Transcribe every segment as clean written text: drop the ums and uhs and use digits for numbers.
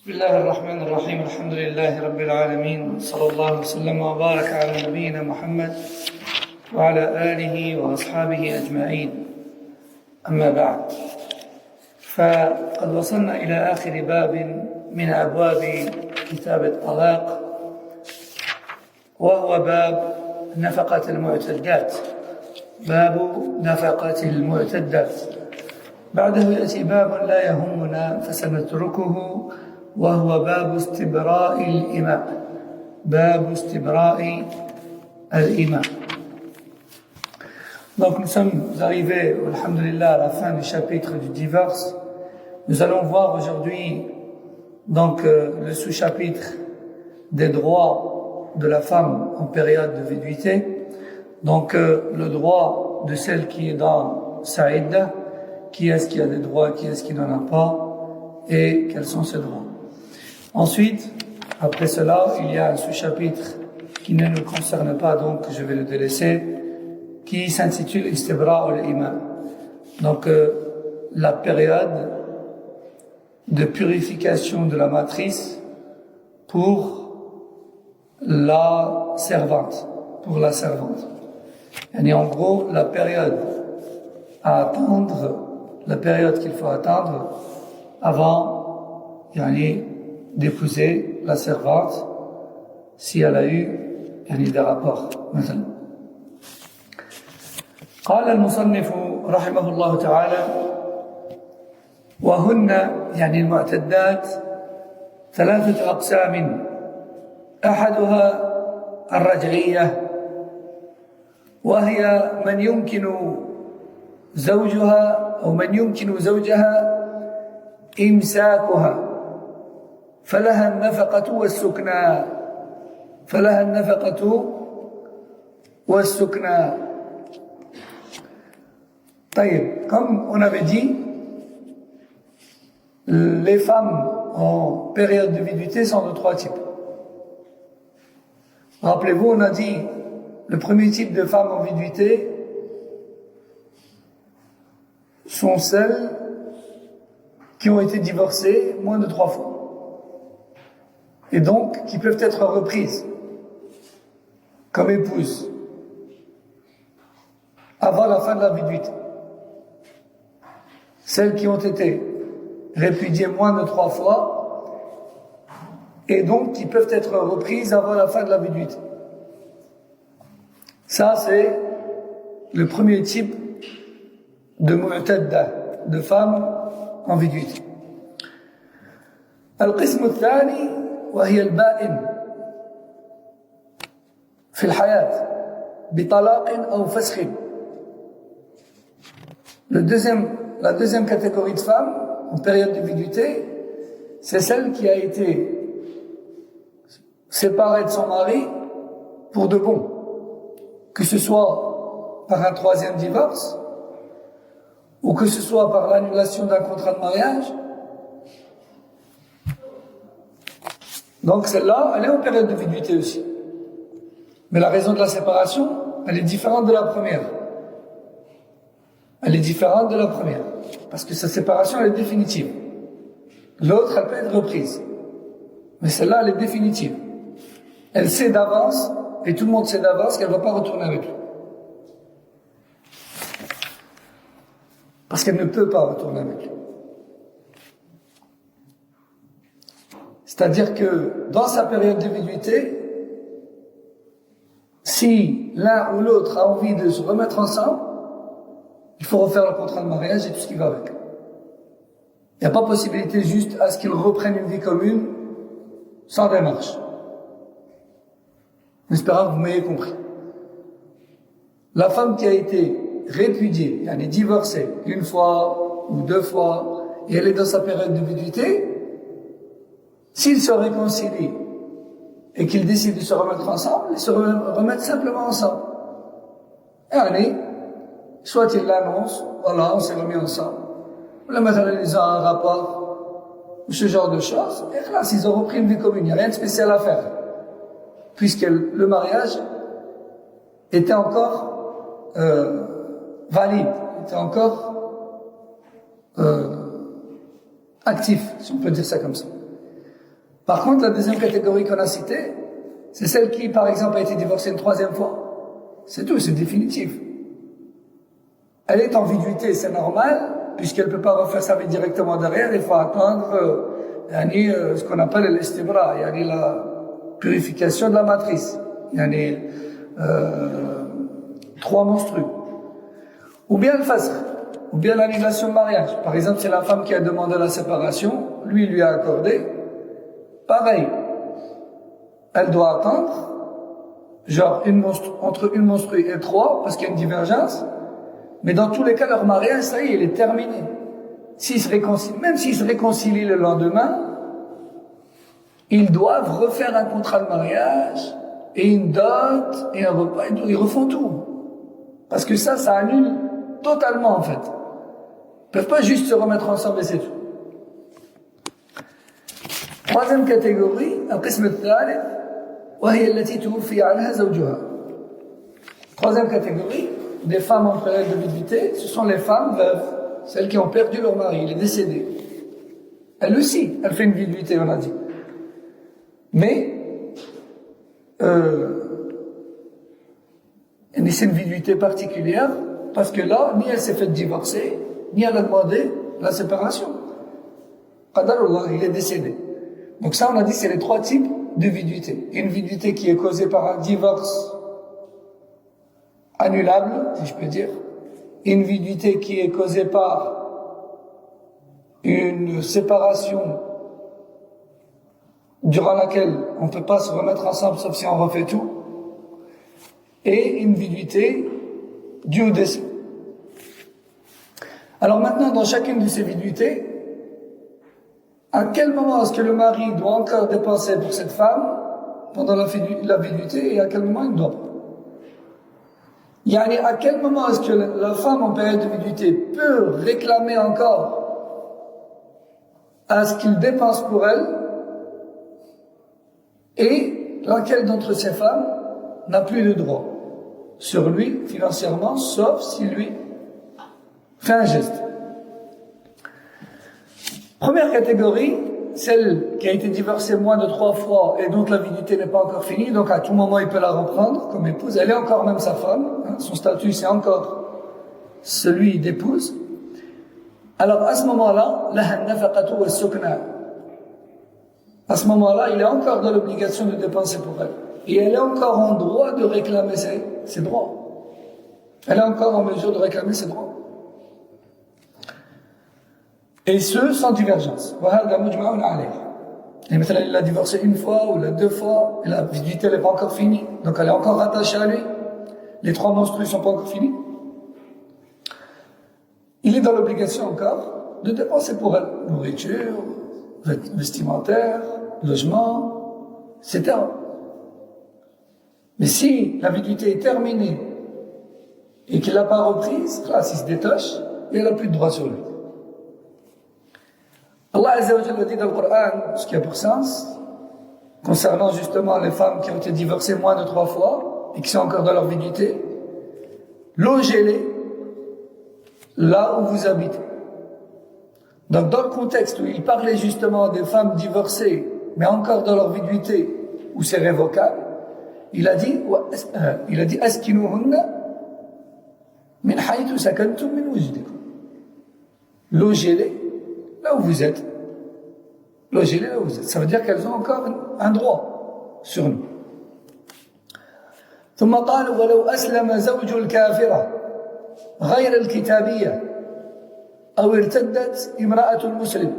بسم الله الرحمن الرحيم الحمد لله رب العالمين صلى الله وسلم وبارك على نبينا محمد وعلى آله وأصحابه أجمعين أما بعد فقد وصلنا إلى آخر باب من أبواب كتاب الطلاق وهو باب نفقة المعتدات باب نفقة المعتدات بعده يأتي باب لا يهمنا فسنتركه وهو باب استبراء الإماء باب استبراء الإماء. Donc nous sommes arrivés, alhamdulillah, à la fin du chapitre du divorce. Nous allons voir aujourd'hui donc le sous-chapitre des droits de la femme en période de viduité. Donc le droit de celle qui est dans sa idda, qui est-ce qui a des droits, qui est-ce qui n'en a pas, et quels sont ses droits. Ensuite, après cela, il y a un sous-chapitre qui ne nous concerne pas, donc je vais le délaisser, qui s'intitule Istibra' al-Ima. Donc la période de purification de la matrice pour la servante. Et en gros, la période à attendre, la période qu'il faut attendre avant d'épouser la servante si elle a eu des rapports. مثلا. قال المصنف رحمه الله تعالى وهن المعتدات ثلاثة أقسام أحدها الرجعية وهي من يمكن زوجها إمساكها فلها النفقة والسكنى. طيب, comme on avait dit, les femmes en période de viduité sont de trois types. Rappelez-vous, on a dit le premier type de femmes en viduité sont celles qui ont été divorcées moins de 3 fois et donc qui peuvent être reprises comme épouses avant la fin de la viduité. Celles qui ont été répudiées moins de 3 fois et donc qui peuvent être reprises avant la fin de la viduité. Ça, c'est le premier type de mu'tadda, de femmes en viduité. القسم الثاني وهي البائن في الحياة بطلاق أو فسخ. La deuxième catégorie de femmes en période de viduité, c'est celle qui a été séparée de son mari pour de bon, que ce soit par un troisième divorce ou que ce soit par l'annulation d'un contrat de mariage. Donc celle-là, elle est en période de viduité aussi. Mais la raison de la séparation, elle est différente de la première. Parce que sa séparation, elle est définitive. L'autre, elle peut être reprise. Mais celle-là, elle est définitive. Elle sait d'avance, et tout le monde sait d'avance qu'elle ne va pas retourner avec lui. Parce qu'elle ne peut pas retourner avec lui. C'est-à-dire que dans sa période de viduité, si l'un ou l'autre a envie de se remettre ensemble, il faut refaire le contrat de mariage et tout ce qui va avec. Il n'y a pas possibilité juste à ce qu'ils reprennent une vie commune sans démarche. J'espère que vous m'ayez compris. La femme qui a été répudiée, elle est divorcée une fois ou 2 fois, et elle est dans sa période de viduité, s'ils se réconcilient et qu'ils décident de se remettre ensemble, ils se remettent simplement ensemble. Et soit ils l'annoncent, voilà, on s'est remis ensemble, ou la matérialisent à un rapport, ou ce genre de choses, et là, s'ils ont repris une vie commune, il n'y a rien de spécial à faire, puisque le mariage était encore valide, était encore actif, si on peut dire ça comme ça. Par contre, la deuxième catégorie qu'on a citée, c'est celle qui, par exemple, a été divorcée une troisième fois. C'est tout, c'est définitif. Elle est en viduité, c'est normal, puisqu'elle ne peut pas refaire sa vie directement derrière, il faut attendre ce qu'on appelle l'istibra, la purification de la matrice. 3 menstrues. Ou bien le fasr, ou bien l'annulation de mariage. Par exemple, c'est la femme qui a demandé la séparation, lui a accordé. Pareil, elle doit attendre, genre entre une menstrue et 3, parce qu'il y a une divergence. Mais dans tous les cas, leur mariage, ça y est, il est terminé. Même s'ils se réconcilient le lendemain, ils doivent refaire un contrat de mariage, et une dot, et un repas, ils refont tout. Parce que ça annule totalement, en fait. Ils peuvent pas juste se remettre ensemble et c'est tout. Troisième catégorie, القسم الثالث وهي التي توفي عنها زوجها. Troisième catégorie, des femmes en période de viduité, ce sont les femmes veuves, celles qui ont perdu leur mari, il est décédé. Elle aussi, elle fait une viduité, on a dit. Mais, c'est une viduité particulière, parce que là, ni elle s'est fait divorcer, ni elle a demandé la séparation. Qadarullah, il est décédé. Donc ça, on a dit, c'est les 3 types de viduité. Une viduité qui est causée par un divorce annulable, si je peux dire. Une viduité qui est causée par une séparation durant laquelle on ne peut pas se remettre ensemble sauf si on refait tout. Et une viduité due au décès. Alors maintenant, dans chacune de ces viduités, à quel moment est-ce que le mari doit encore dépenser pour cette femme pendant la viduité et à quel moment il ne doit pas? À quel moment est-ce que la femme en période de viduité peut réclamer encore à ce qu'il dépense pour elle et laquelle d'entre ces femmes n'a plus de droit sur lui financièrement sauf si lui fait un geste. Première catégorie, celle qui a été divorcée moins de 3 fois et dont la viduité n'est pas encore finie, donc à tout moment il peut la reprendre comme épouse, elle est encore même sa femme, son statut c'est encore celui d'épouse. Alors à ce moment-là, à ce moment-là, il est encore dans l'obligation de dépenser pour elle. Et elle est encore en droit de réclamer ses droits. Elle est encore en mesure de réclamer ses droits. Et ce, sans divergence. Et maintenant, il l'a divorcé une fois ou 2 fois, et la viduité n'est pas encore finie, donc elle est encore rattachée à lui. Les 3 menstrues ne sont pas encore finies. Il est dans l'obligation encore de dépenser pour elle. Nourriture, vestimentaire, logement, etc. Mais si la viduité est terminée et qu'il n'a pas reprise, là, s'il se détache, il n'a plus de droit sur lui. Allah Azza wa Jalla dit dans le Coran, ce qui a pour sens, concernant justement les femmes qui ont été divorcées moins de 3 fois et qui sont encore dans leur viduité, logez-les là où vous habitez. Donc dans le contexte où il parlait justement des femmes divorcées, mais encore dans leur viduité, où c'est révocable, il a dit askinuhunna min haythu sakantum min wujdikum. Logez-les là où vous êtes. Logez-les là où vous êtes. Ça veut dire qu'elles ont encore un droit sur nous. ثم قال ولو أسلم زوج الكافرة غير الكتابية أو ارتدت امرأة المسلم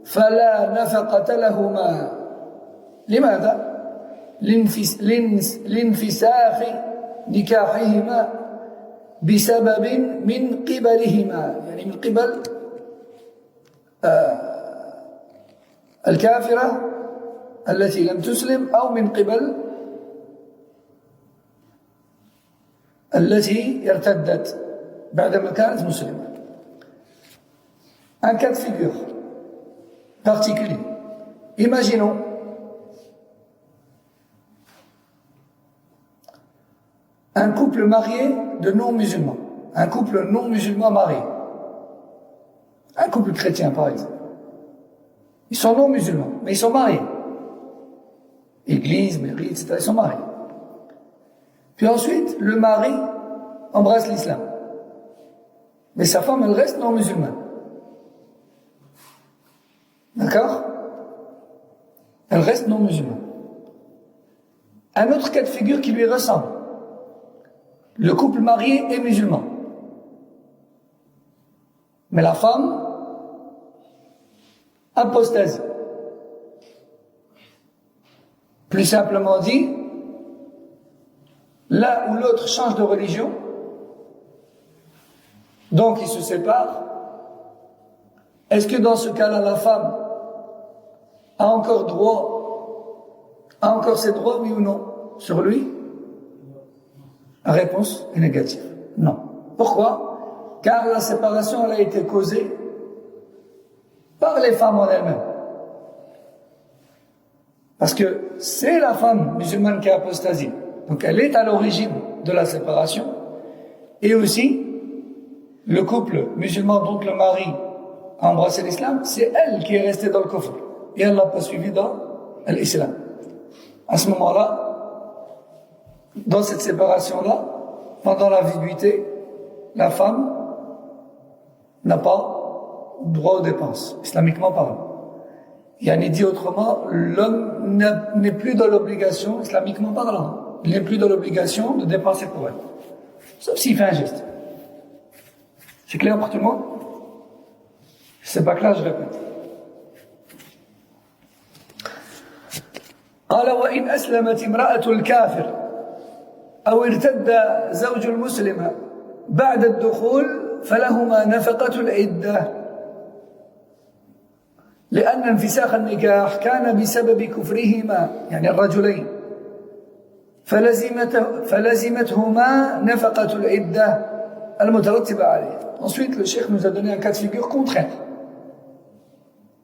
فلا نفقة لهما. لماذا؟ لانفساخ نكاحهما بسبب من قبلهما، يعني من قبل الكافرة التي لم تسلم أو من قبل التي ارتدت بعدما كانت مسلمة. Un cas de figure particulier. Imaginons un couple marié de non-musulmans, un couple non-musulman marié, un couple chrétien par exemple. Ils sont non-musulmans, mais ils sont mariés. église, mairie, etc. Ils sont mariés. Puis ensuite, le mari embrasse l'islam. Mais sa femme, elle reste non musulmane. D'accord? Elle reste non musulmane. Un autre cas de figure qui lui ressemble. Le couple marié est musulman. Mais la femme apostasie. Plus simplement dit, l'un ou l'autre change de religion, donc ils se séparent. Est-ce que dans ce cas-là, la femme a encore ses droits, oui ou non, sur lui? La réponse est négative. Non. Pourquoi? Car la séparation, elle a été causée par les femmes en elles-mêmes. Parce que c'est la femme musulmane qui a apostasie. Donc elle est à l'origine de la séparation. Et aussi, le couple musulman dont le mari a embrassé l'islam, c'est elle qui est restée dans le kufr. Et elle l'a pas suivi dans l'islam. À ce moment-là, dans cette séparation-là, pendant la viduité, la femme n'a pas droit aux dépenses, islamiquement parlant. Yani dit autrement, l'homme n'est plus dans l'obligation, islamiquement parlant, il n'est plus dans l'obligation de dépenser pour elle. Sauf s'il fait un geste. C'est clair pour tout le monde? Si c'est pas clair, je répète. قال وإن أسلمت امرأة الكافر أو ارتد زوج المسلم بعد الدخول فلهما نفقة العدة لأن انفساخ النكاح كان بسبب كفرهما يعني الرجلين فلزمتهما نفقة العدة المترتبة عليه. Ensuite, le cheikh nous a donné un cas de figure contraire.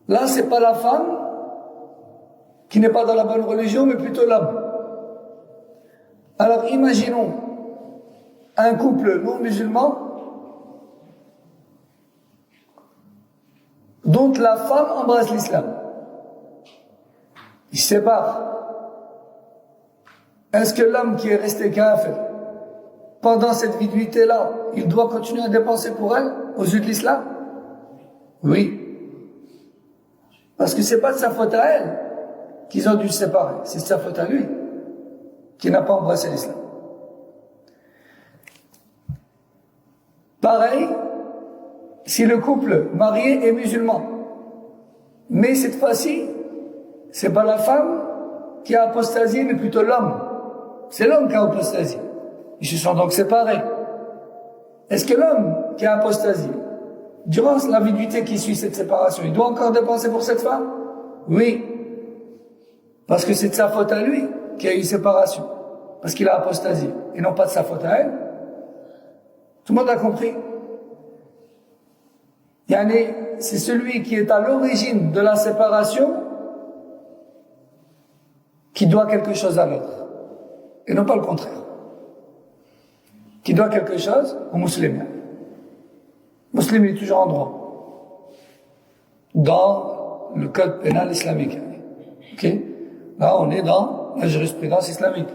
Là, c'est pas la femme qui n'est pas dans la bonne religion, mais plutôt l'homme. Alors, imaginons un couple non musulman dont la femme embrasse l'islam. Ils se séparent. Est-ce que l'homme qui est resté kafir, pendant cette viduité-là, il doit continuer à dépenser pour elle, aux yeux de l'islam? Oui. Parce que c'est pas de sa faute à elle qu'ils ont dû se séparer. C'est de sa faute à lui, qui n'a pas embrassé l'islam. Pareil, si le couple marié est musulman, mais cette fois-ci, c'est pas la femme qui a apostasié, mais plutôt l'homme. C'est l'homme qui a apostasié. Ils se sont donc séparés. Est-ce que l'homme qui a apostasié, durant la viduité qui suit cette séparation, il doit encore dépenser pour cette femme? Oui. Parce que c'est de sa faute à lui qu'il y a eu séparation. Parce qu'il a apostasié. Et non pas de sa faute à elle. Tout le monde a compris? Yani, c'est celui qui est à l'origine de la séparation qui doit quelque chose à l'autre. Et non pas le contraire. Qui doit quelque chose au musulman. Le musulman est toujours en droit. Dans le code pénal islamique. Ok? Là, on est dans la jurisprudence islamique.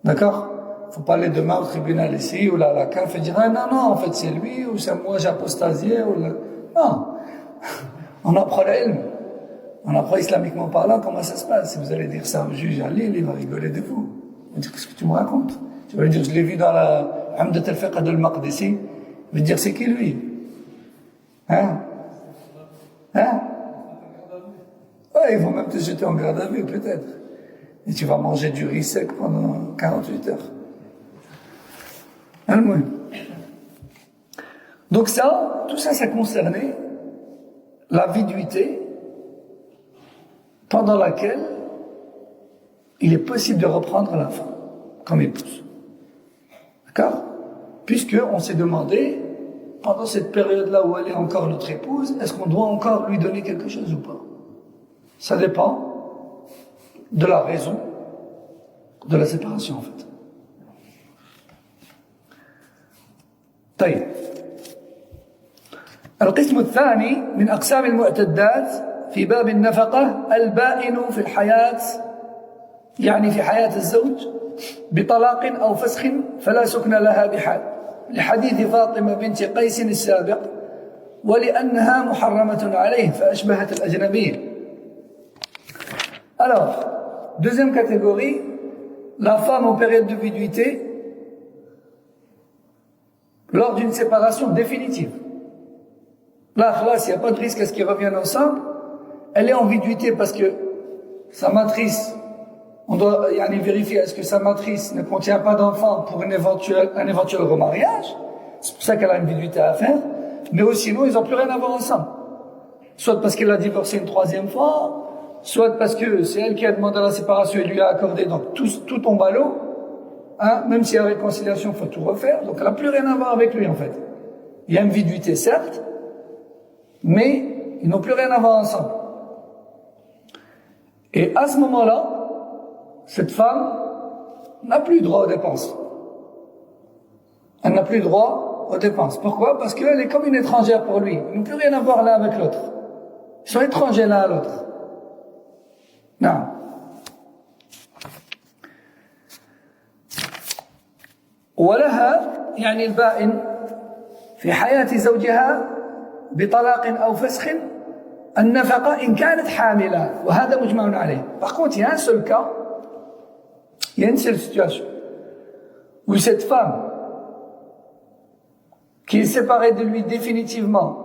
D'accord? Faut pas aller demain au tribunal ici, ou là, la CAF, et dire, ah, non, en fait, c'est lui, ou c'est moi, j'ai apostasié, ou là. Non. On apprend l'ilm. On apprend islamiquement parlant comment ça se passe. Si vous allez dire ça au juge à Lille, il va rigoler de vous. Il va dire, qu'est-ce que tu me racontes? Tu vas lui dire, je l'ai vu dans la Hamdat al-Fiqh al-Maqdisi. Il va dire, c'est qui lui? Hein? Ouais, ils vont même te jeter en garde à vue, peut-être. Et tu vas manger du riz sec pendant 48 heures. Donc tout ça, ça concernait la viduité pendant laquelle il est possible de reprendre la femme comme épouse. D'accord? Puisqu'on s'est demandé, pendant cette période-là où elle est encore notre épouse, est-ce qu'on doit encore lui donner quelque chose ou pas? Ça dépend de la raison de la séparation, en fait. طيب. القسم الثاني من أقسام المعتدات في باب النفقة البائن في الحياة يعني في حياة الزوج بطلاق أو فسخ فلا سكن لها بحال لحديث فاطمة بنت قيس السابق ولأنها محرمة عليه فأشبهت الأجنبية. Alors, deuxième catégorie, la femme en période de viduité lors d'une séparation définitive. Là, il n'y a pas de risque à ce qu'ils reviennent ensemble. Elle est en viduité parce que sa matrice, on doit vérifier est-ce que sa matrice ne contient pas d'enfant pour un éventuel remariage. C'est pour ça qu'elle a une viduité à faire. Mais aussi, sinon, ils n'ont plus rien à voir ensemble. Soit parce qu'elle a divorcé une troisième fois, soit parce que c'est elle qui a demandé la séparation et lui a accordé, donc tout tombe à l'eau. Hein, même s'il y a réconciliation, il faut tout refaire. Donc elle n'a plus rien à voir avec lui, en fait. Il y a une viduité, certes, mais ils n'ont plus rien à voir ensemble. Et à ce moment-là, cette femme n'a plus droit aux dépenses. Elle n'a plus droit aux dépenses. Pourquoi? Parce qu'elle est comme une étrangère pour lui. Ils n'ont plus rien à voir l'un avec l'autre. Ils sont étrangers l'un à l'autre. Non. ولها يعني البائن في حياة زوجها بطلاق أو فسخ النفقة إن كانت حاملة وهذا مجمع عليه. Par contre, il y a un seul cas, il y a une seule situation où cette femme qui est séparée de lui définitivement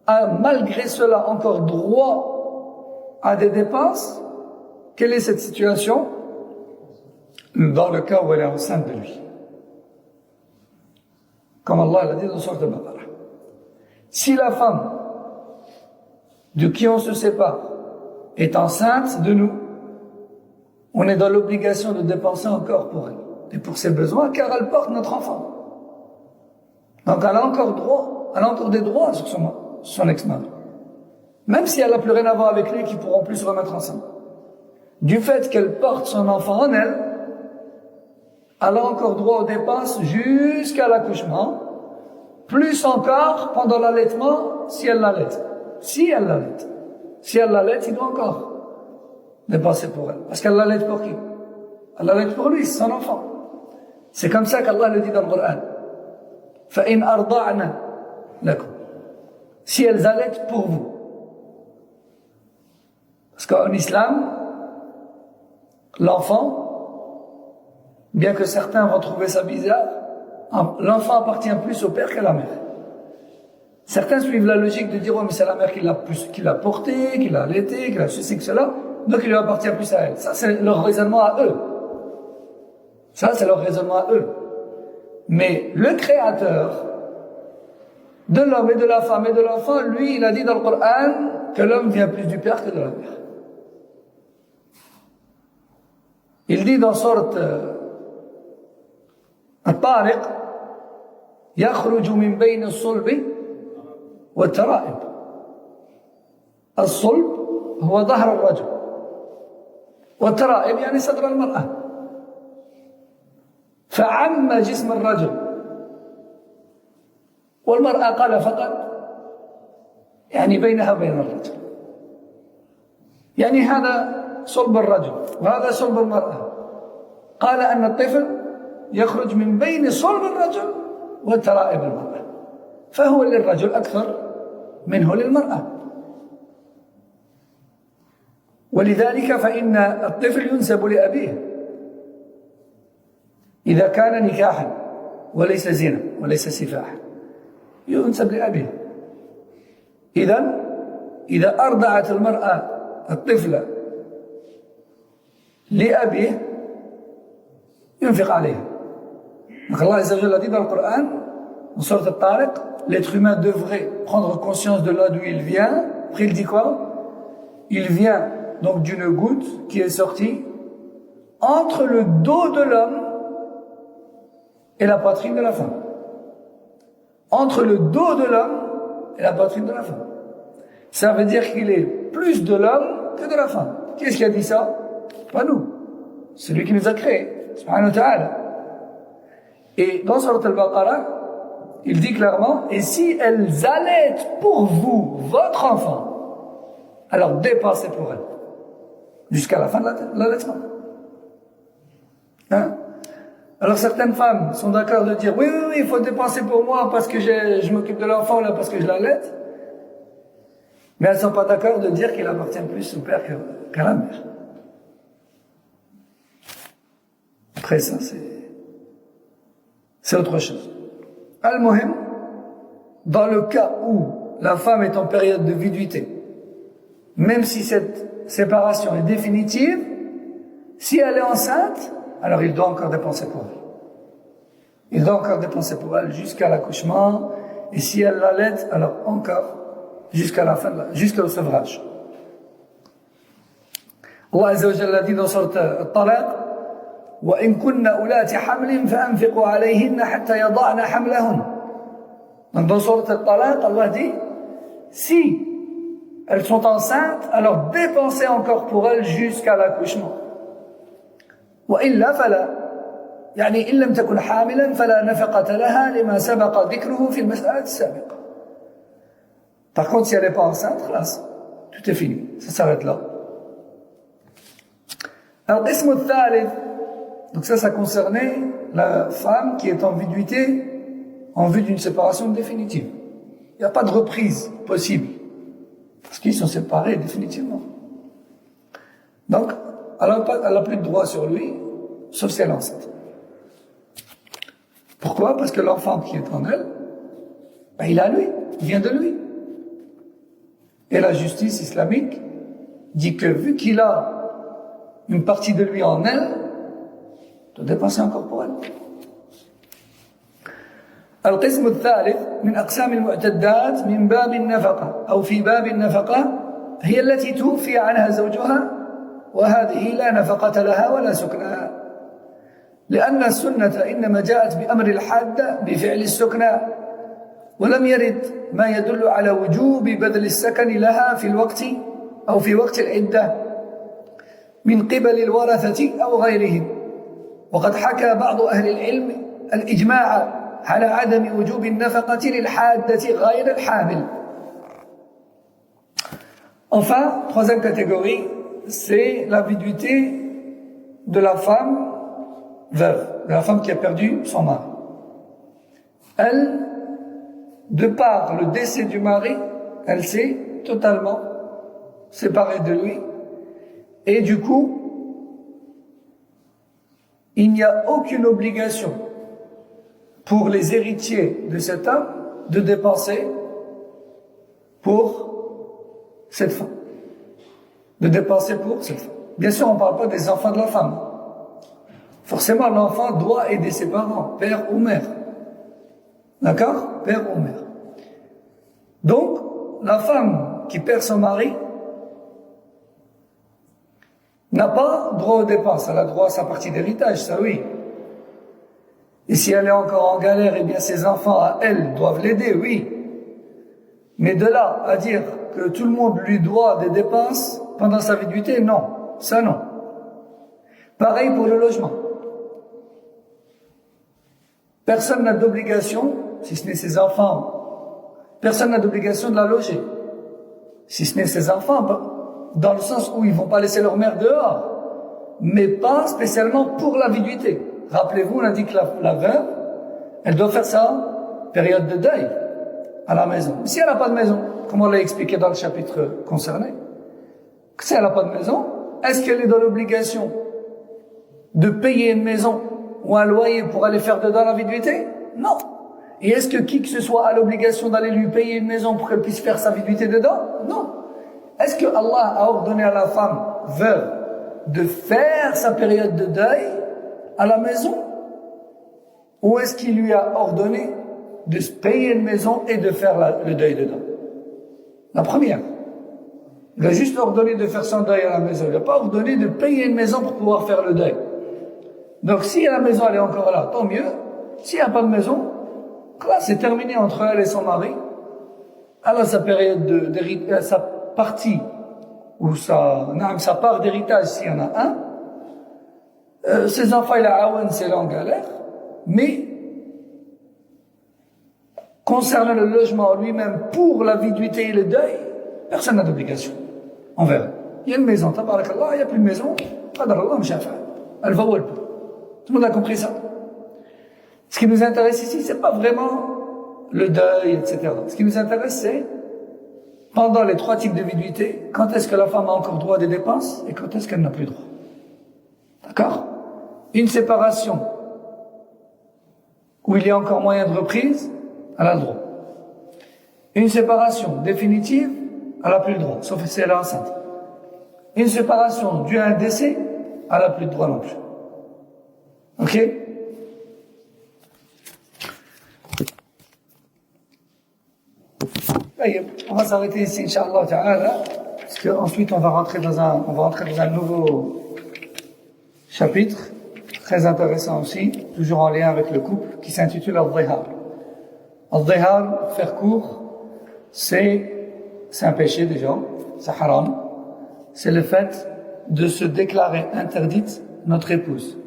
a malgré cela encore droit à des dépenses. Quelle est cette situation? Dans le cas où elle est enceinte de lui. Comme Allah l'a dit dans Sourate Al-Baqarah. Si la femme de qui on se sépare est enceinte de nous, on est dans l'obligation de dépenser encore pour elle et pour ses besoins, car elle porte notre enfant. Donc elle a encore des droits sur son ex-mari. Même si elle n'a plus rien à voir avec lui, qui pourront plus se remettre ensemble. Du fait qu'elle porte son enfant en elle, elle a encore droit aux dépenses jusqu'à l'accouchement, plus encore pendant l'allaitement, si elle l'allait. Si elle l'allait, il doit encore dépenser pour elle. Parce qu'elle l'allait pour qui? Elle l'allait pour lui, c'est son enfant. C'est comme ça qu'Allah le dit dans le Coran. فَإِنْ أَرْضَعْنَ لَكُمْ. Si elles allaitent pour vous. Parce qu'en islam, l'enfant, bien que certains vont trouver ça bizarre, l'enfant appartient plus au père qu'à la mère. Certains suivent la logique de dire, oh, mais c'est la mère qui l'a porté, qui l'a allaité, qui l'a ceci, que cela, donc il lui appartient plus à elle. Ça, c'est leur raisonnement à eux. Mais le créateur de l'homme et de la femme et de l'enfant, lui, il a dit dans le Coran que l'homme vient plus du père que de la mère. Il dit dans sorte الطارق يخرج من بين الصلب والترائب. الصلب هو ظهر الرجل والترائب يعني صدر المرأة. فعم جسم الرجل والمرأة قال فقط يعني بينها وبين الرجل. يعني هذا صلب الرجل وهذا صلب المرأة. قال أن الطفل يخرج من بين صلب الرجل وترائب المرأة فهو للرجل أكثر منه للمرأة. ولذلك فإن الطفل ينسب لأبيه إذا كان نكاحا وليس زنا وليس سفاحا ينسب لأبيه. إذا أرضعت المرأة الطفل لأبيه ينفق عليه. Donc Allah Azza wa Jalla dit dans le Coran, en sourate Al-Tariq, l'être humain devrait prendre conscience de là d'où il vient. Après il dit quoi? Il vient donc d'une goutte qui est sortie entre le dos de l'homme et la poitrine de la femme. Entre le dos de l'homme et la poitrine de la femme. Ça veut dire qu'il est plus de l'homme que de la femme. Qui est-ce qui a dit ça? Pas nous. C'est lui qui nous a créés. Subhanahu wa ta'ala. Et dans Surat Al-Baqarah, il dit clairement, et si elles allaitent pour vous, votre enfant, alors dépensez pour elle. Jusqu'à la fin de l'allaitement. Hein? Alors certaines femmes sont d'accord de dire oui, il faut dépenser pour moi parce que je m'occupe de l'enfant là parce que je l'allaite. Mais elles ne sont pas d'accord de dire qu'il appartient plus au père qu'à la mère. Après ça, c'est autre chose. Al-Muhim, dans le cas où la femme est en période de viduité, même si cette séparation est définitive, si elle est enceinte, alors il doit encore dépenser pour elle. Il doit encore dépenser pour elle jusqu'à l'accouchement, et si elle l'allaite, alors encore jusqu'à la fin, jusqu'au sevrage. Allah Azza wa Jalla dit dans sourate Al-Talaq, وَإِن كُنَّ أُولَاتِ حَمْلٍ فَأَنفِقُوا عَلَيْهِنَّ حَتَّى يَضَعْنَ حَمْلَهُنَّ. Donc dans sourate Al-Talaq, Allah dit, si elles sont enceintes, alors dépensez encore pour elles jusqu'à l'accouchement. وإلا فلا يعني إن لم تكن حاملا فلا نفقة لها لما سبق ذكره في المسألة السابقة. Par contre, si elle n'est pas enceinte, tout est fini, ça s'arrête là. القسم الثالث, donc ça concernait la femme qui est en viduité en vue d'une séparation définitive. Il n'y a pas de reprise possible parce qu'ils sont séparés définitivement. Donc, elle n'a plus de droit sur lui, sauf si elle est enceinte. Pourquoi? Parce que l'enfant qui est en elle, il a lui, il vient de lui. Et la justice islamique dit que vu qu'il a une partie de lui en elle, il doit dépenser encore pour elle. القسم الثالث من أقسام المعتدات من باب النفقة أو في باب النفقة هي التي توفي عنها زوجها وهذه لا نفقة لها ولا سكنى لأن السنة إنما جاءت بأمر الحادة بفعل السكنى ولم يرد ما يدل على وجوب بذل السكن لها في الوقت أو في وقت العدة من قبل الورثة أو غيرهم وقد حكى بعض أهل العلم الإجماع على عدم وجوب النفقة للحادة غير الحامل. Enfin, troisième catégorie, c'est la viduité de la femme veuve, de la femme qui a perdu son mari. Elle, de par le décès du mari, elle s'est totalement séparée de lui. Et du coup, il n'y a aucune obligation pour les héritiers de cet homme de dépenser pour cette femme. De dépenser pour cette femme. Bien sûr, on ne parle pas des enfants de la femme. Forcément, l'enfant doit aider ses parents, père ou mère. D'accord? Père ou mère. Donc, la femme qui perd son mari n'a pas droit aux dépenses. Elle a droit à sa partie d'héritage, ça oui. Et si elle est encore en galère, eh bien ses enfants, à elle, doivent l'aider, oui. Mais de là à dire que tout le monde lui doit des dépenses pendant sa viduité, non. Ça, non. Pareil pour le logement. Personne n'a d'obligation, si ce n'est ses enfants, personne n'a d'obligation de la loger. Si ce n'est ses enfants, dans le sens où ils vont pas laisser leur mère dehors, mais pas spécialement pour la viduité. Rappelez-vous, on a dit que la veuve, elle doit faire sa période de deuil à la maison. Si elle n'a pas de maison, comme on l'a expliqué dans le chapitre concerné, si elle n'a pas de maison, est-ce qu'elle est dans l'obligation de payer une maison ou un loyer pour aller faire dedans la viduité? Non. Et est-ce que qui que ce soit a l'obligation d'aller lui payer une maison pour qu'elle puisse faire sa viduité dedans? Non. Est-ce que Allah a ordonné à la femme veuve de faire sa période de deuil à la maison? Ou est-ce qu'il lui a ordonné de se payer une maison et de faire le deuil dedans? La première. Il a juste ordonné de faire son deuil à la maison. Il n'a pas ordonné de payer une maison pour pouvoir faire le deuil. Donc si la maison elle est encore là, tant mieux. S'il n'y a pas de maison, là c'est terminé entre elle et son mari. Elle a sa période d'héritage, sa partie, ou sa part d'héritage s'il y en a un. Ses enfants, il a aouen, c'est là en galère. Mais, concernant le logement lui-même, pour la viduité et le deuil, personne n'a d'obligation envers elle. Il y a une maison, tabarakallah, il n'y a plus de maison, qadarallah, m'shafa. Elle va où elle peut. Tout le monde a compris ça. Ce qui nous intéresse ici, c'est pas vraiment le deuil, etc. Ce qui nous intéresse, c'est pendant les 3 types de viduité, quand est-ce que la femme a encore droit à des dépenses et quand est-ce qu'elle n'a plus droit. D'accord? Une séparation où il y a encore moyen de reprise, elle a le droit. Une séparation définitive, elle n'a plus le droit, sauf si elle est enceinte. Une séparation due à un décès, elle n'a plus de droit non plus. Ok? On va s'arrêter ici, Inch'Allah Ta'ala, parce qu'ensuite on va rentrer dans un nouveau chapitre, très intéressant aussi, toujours en lien avec le couple, qui s'intitule Al-Dhihar. Al-Dhihar, pour faire court, c'est un péché déjà, c'est haram. C'est le fait de se déclarer interdite notre épouse.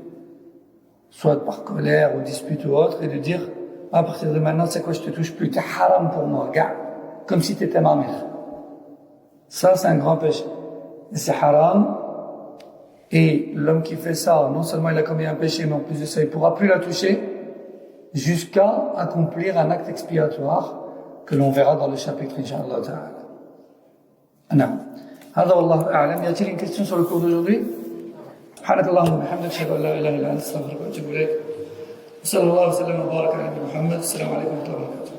Soit par colère ou dispute ou autre, et de dire, à partir de maintenant, c'est quoi, je te touche plus, t'es haram pour moi, gars. Comme si t'étais ma mère. Ça, c'est un grand péché. Et c'est haram. Et l'homme qui fait ça, non seulement il a commis un péché, mais en plus de ça, il pourra plus la toucher jusqu'à accomplir un acte expiatoire que l'on verra dans le chapitre, Inch'Allah Ta'ala. Non. هذا والله أعلم. Y a-t-il une question sur le cours d'aujourd'hui? سبحانك اللهم وبحمدك أشهد أن لا إله إلا أنت أستغفرك وأتوب إليك. صلى الله وسلم وبارك على محمد. السلام عليكم ورحمة الله وبركاته.